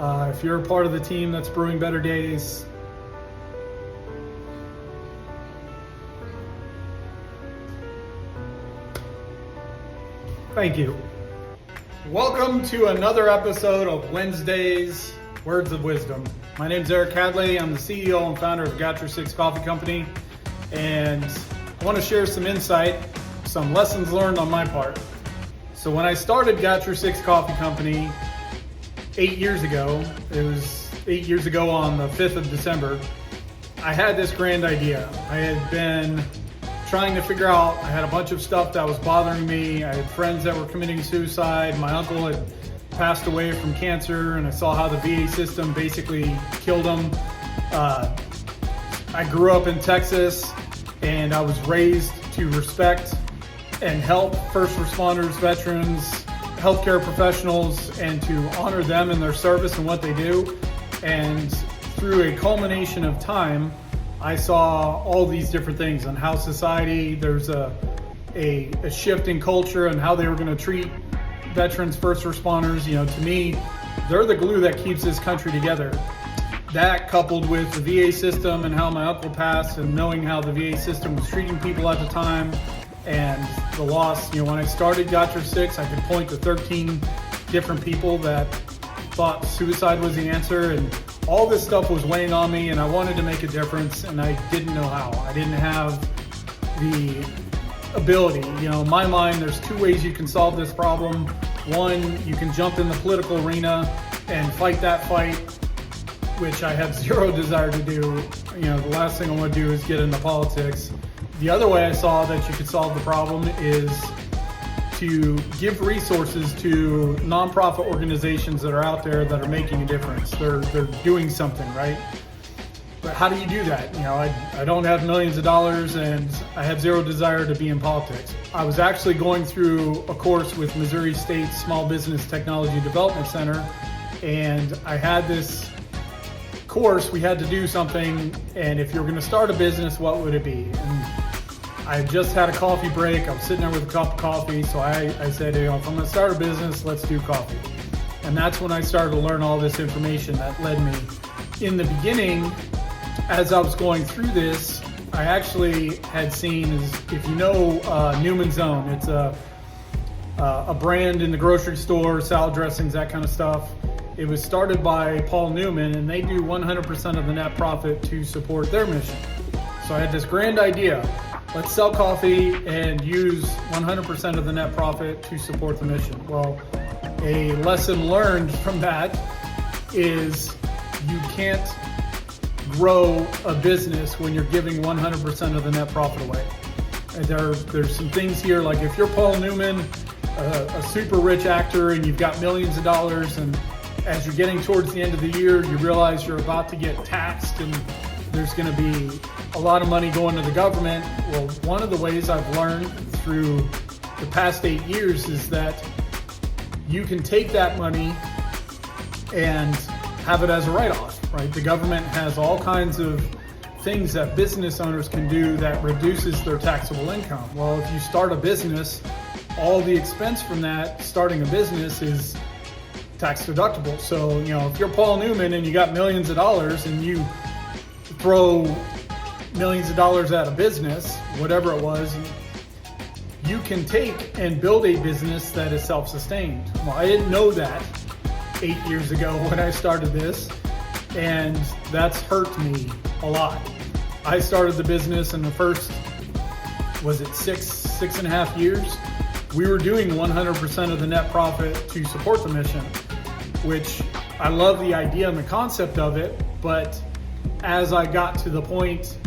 If you're a part of the team that's Brewing Better Days, thank you. Welcome to another episode of Wednesday's Words of Wisdom. My name is Eric Hadley. I'm the CEO and founder of Got Your Six Coffee Company, and I want to share some insight, some lessons learned on my part. So when I started Got Your Six Coffee Company 8 years ago, it was 8 years ago on the 5th of December, I had this grand idea. I had been trying to figure out, I had a bunch of stuff that was bothering me. I had friends that were committing suicide. My uncle had passed away from cancer, and I saw how the VA system basically killed him. I grew up in Texas, and I was raised to respect and help first responders, veterans, healthcare professionals, and to honor them in their service and what they do. And through a culmination of time, I saw all these different things on how society, there's a shift in culture and how they were going to treat veterans, first responders. You know, to me, they're the glue that keeps this country together. That coupled with the VA system and how my uncle passed, and knowing how the VA system was treating people at the time, and the loss. You know, when I started Got Your Six, I could point to 13 different people that thought suicide was the answer, and all this stuff was weighing on me, and I wanted to make a difference, and I didn't know how. I didn't have the ability. You know, in my mind, there's two ways you can solve this problem. One, you can jump in the political arena and fight that fight, which I have zero desire to do. You know, the last thing I want to do is get into politics. The other way I saw that you could solve the problem is to give resources to nonprofit organizations that are out there that are making a difference. They're doing something, right? But how do you do that? You know, I don't have millions of dollars, and I have zero desire to be in politics. I was actually going through a course with Missouri State Small Business Technology Development Center, and I had this course, we had to do something, and if you're going to start a business, what would it be? And I just had a coffee break. I was sitting there with a cup of coffee, so I said, you know, if I'm going to start a business, let's do coffee. And that's when I started to learn all this information that led me. In the beginning, as I was going through this, I actually had seen, if you know Newman's Own, it's a brand in the grocery store, salad dressings, that kind of stuff. It was started by Paul Newman, and they do 100% of the net profit to support their mission. So I had this grand idea. Let's sell coffee and use 100% of the net profit to support the mission. Well, a lesson learned from that is you can't grow a business when you're giving 100% of the net profit away. And there's some things here, like if you're Paul Newman, a super rich actor, and you've got millions of dollars, and as you're getting towards the end of the year, you realize you're about to get taxed and there's going to be a lot of money going to the government. Well, one of the ways I've learned through the past 8 years is that you can take that money and have it as a write-off, right? The government has all kinds of things that business owners can do that reduces their taxable income. Well, if you start a business, all the expense from that, starting a business, is tax deductible. So, you know, if you're Paul Newman and you got millions of dollars and you throw millions of dollars at a business, whatever it was, you can take and build a business that is self-sustained. Well, I didn't know that 8 years ago when I started this, and that's hurt me a lot. I started the business in the first, was it six and a half years? We were doing 100% of the net profit to support the mission, which I love the idea and the concept of it, but as I got to the point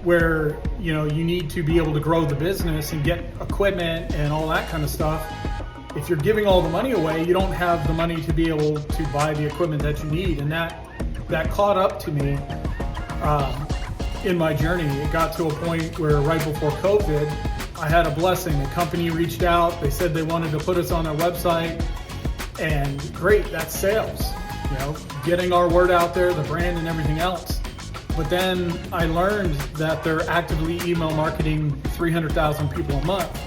where, you know, you need to be able to grow the business and get equipment and all that kind of stuff, if you're giving all the money away, you don't have the money to be able to buy the equipment that you need. And that caught up to me in my journey. It got to a point where right before COVID, I had a blessing. A company reached out. They said they wanted to put us on their website, and great, that's sales. You know, getting our word out there, the brand and everything else. But then I learned that they're actively email marketing 300,000 people a month.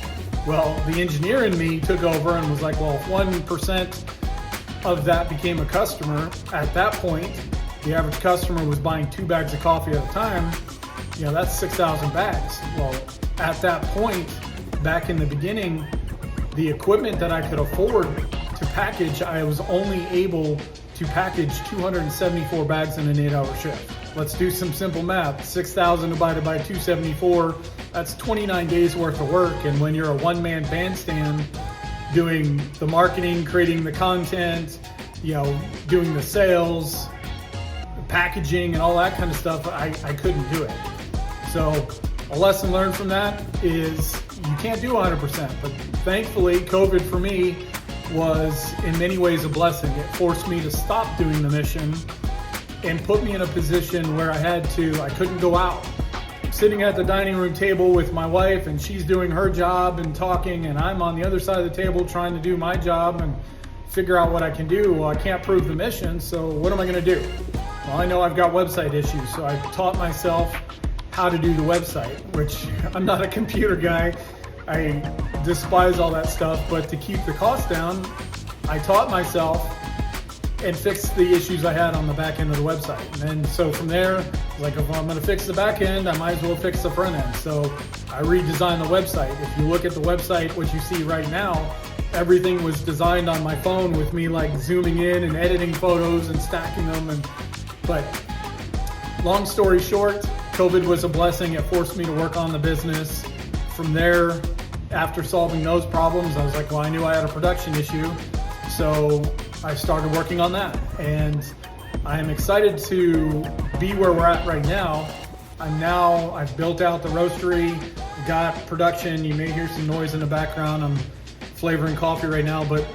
Well, the engineer in me took over and was like, well, if 1% of that became a customer, at that point, the average customer was buying 2 bags of coffee at a time. That's 6,000 bags. Well, at that point, back in the beginning, the equipment that I could afford to package, I was only able to package 274 bags in an 8-hour shift. Let's do some simple math. 6,000 divided by 274, that's 29 days worth of work. And when you're a one-man bandstand doing the marketing, creating the content, doing the sales, packaging and all that kind of stuff, I couldn't do it. So a lesson learned from that is you can't do 100%, but thankfully COVID for me was in many ways a blessing. It forced me to stop doing the mission and put me in a position where I couldn't go out. I'm sitting at the dining room table with my wife and she's doing her job and talking, and I'm on the other side of the table trying to do my job and figure out what I can do. Well, I can't prove the mission, so what am I gonna do? Well, I know I've got website issues, so I taught myself how to do the website, which I'm not a computer guy. I despise all that stuff, but to keep the cost down, I taught myself and fixed the issues I had on the back end of the website. And then, so from there, like, if I'm gonna fix the back end, I might as well fix the front end. So I redesigned the website. If you look at the website, what you see right now, everything was designed on my phone with me like zooming in and editing photos and stacking them. But long story short, COVID was a blessing. It forced me to work on the business. From there, after solving those problems, I was like, well, I knew I had a production issue. So I started working on that. And I am excited to be where we're at right now. I've built out the roastery, got production. You may hear some noise in the background. I'm flavoring coffee right now, but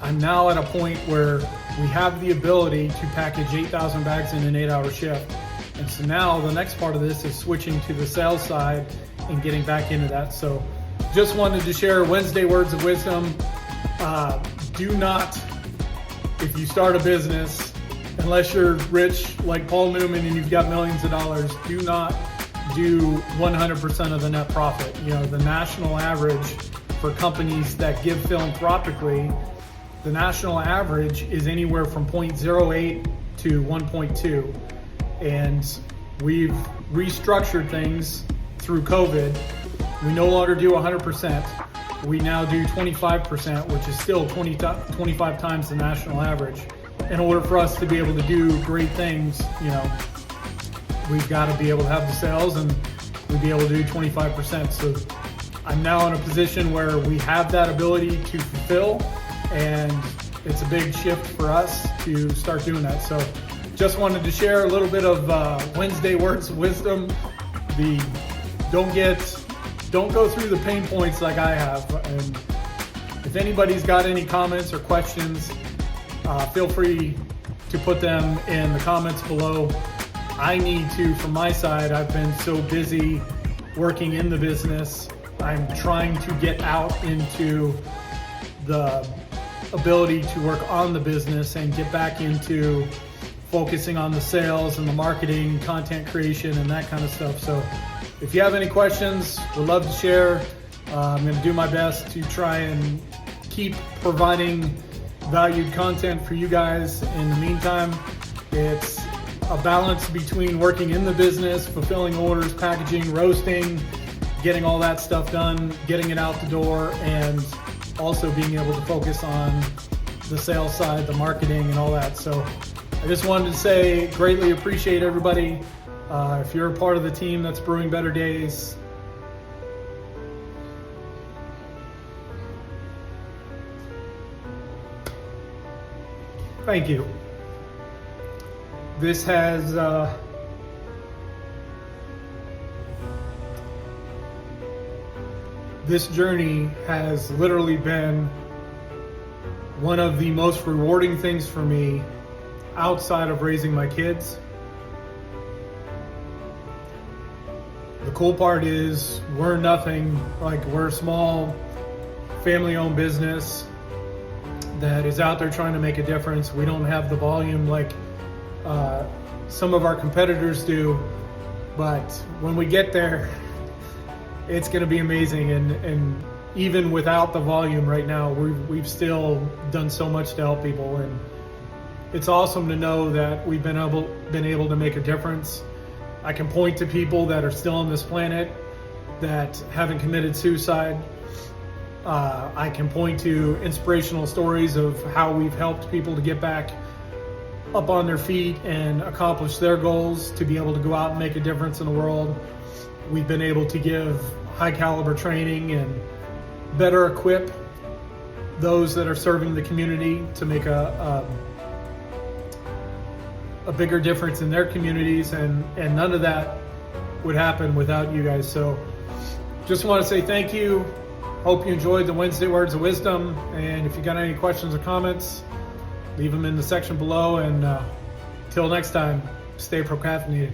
I'm now at a point where we have the ability to package 8,000 bags in an 8-hour shift. And so now the next part of this is switching to the sales side and getting back into that. So just wanted to share Wednesday words of wisdom. Do not, if you start a business, unless you're rich like Paul Newman and you've got millions of dollars, do not do 100% of the net profit. The national average for companies that give philanthropically, the national average is anywhere from 0.08 to 1.2. And we've restructured things through COVID. We no longer do 100%. We now do 25%, which is still 25 times the national average. In order for us to be able to do great things, we've got to be able to have the sales and we'd be able to do 25%. So I'm now in a position where we have that ability to fulfill, and it's a big shift for us to start doing that. So just wanted to share a little bit of Wednesday words of wisdom. Don't go through the pain points like I have. And if anybody's got any comments or questions, feel free to put them in the comments below. I need to, from my side, I've been so busy working in the business. I'm trying to get out into the ability to work on the business and get back into focusing on the sales and the marketing, content creation, and that kind of stuff. So if you have any questions, we'd love to share. I'm going to do my best to try and keep providing valued content for you guys. In the meantime, it's a balance between working in the business, fulfilling orders, packaging, roasting, getting all that stuff done, getting it out the door, and also being able to focus on the sales side, the marketing, and all that. So I just wanted to say, greatly appreciate everybody. If you're a part of the team that's Brewing Better Days, thank you. This has this journey has literally been one of the most rewarding things for me outside of raising my kids. The cool part is we're nothing, like we're a small family-owned business that is out there trying to make a difference. We don't have the volume like some of our competitors do, but when we get there, it's going to be amazing. And even without the volume right now, we've still done so much to help people, and it's awesome to know that we've been able to make a difference. I can point to people that are still on this planet that haven't committed suicide. I can point to inspirational stories of how we've helped people to get back up on their feet and accomplish their goals, to be able to go out and make a difference in the world. We've been able to give high caliber training and better equip those that are serving the community to make a bigger difference in their communities, and none of that would happen without you guys. So just want to say thank you. Hope you enjoyed the Wednesday Words of Wisdom, and if you got any questions or comments, leave them in the section below, and till next time, stay procrastinated.